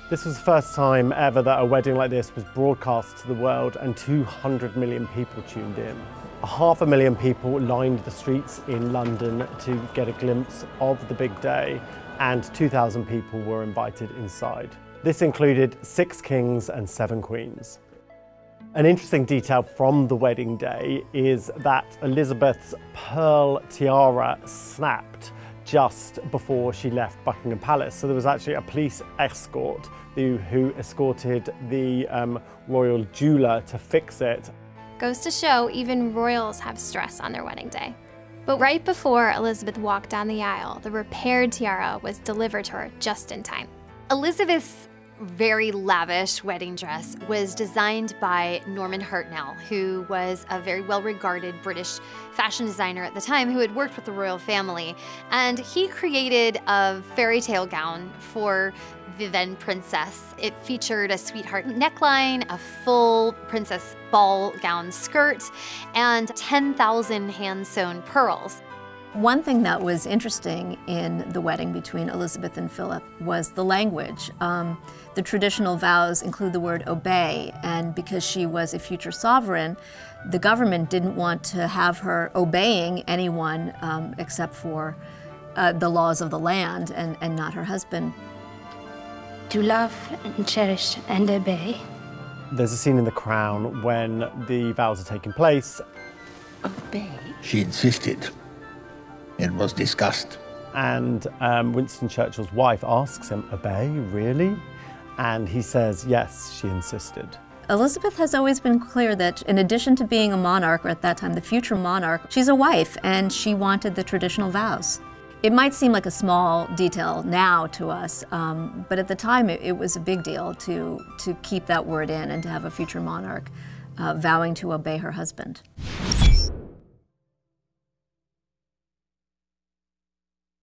This was the first time ever that a wedding like this was broadcast to the world, and 200 million people tuned in. 500,000 people lined the streets in London to get a glimpse of the big day, and 2,000 people were invited inside. This included 6 kings and 7 queens. An interesting detail from the wedding day is that Elizabeth's pearl tiara snapped just before she left Buckingham Palace. So there was actually a police escort who escorted the royal jeweler to fix it. Goes to show even royals have stress on their wedding day. But right before Elizabeth walked down the aisle, the repaired tiara was delivered to her just in time. Elizabeth's very lavish wedding dress was designed by Norman Hartnell, who was a very well-regarded British fashion designer at the time who had worked with the royal family. And he created a fairy tale gown for the then princess. It featured a sweetheart neckline, a full princess ball gown skirt, and 10,000 hand-sewn pearls. One thing that was interesting in the wedding between Elizabeth and Philip was the language. The traditional vows include the word obey, and because she was a future sovereign, the government didn't want to have her obeying anyone except for the laws of the land and not her husband. To love and cherish and obey. There's a scene in The Crown when the vows are taking place. Obey? She insisted. It was discussed. And Winston Churchill's wife asks him, obey, really? And he says, yes, she insisted. Elizabeth has always been clear that in addition to being a monarch, or at that time the future monarch, she's a wife and she wanted the traditional vows. It might seem like a small detail now to us, but at the time it was a big deal to keep that word in and to have a future monarch vowing to obey her husband.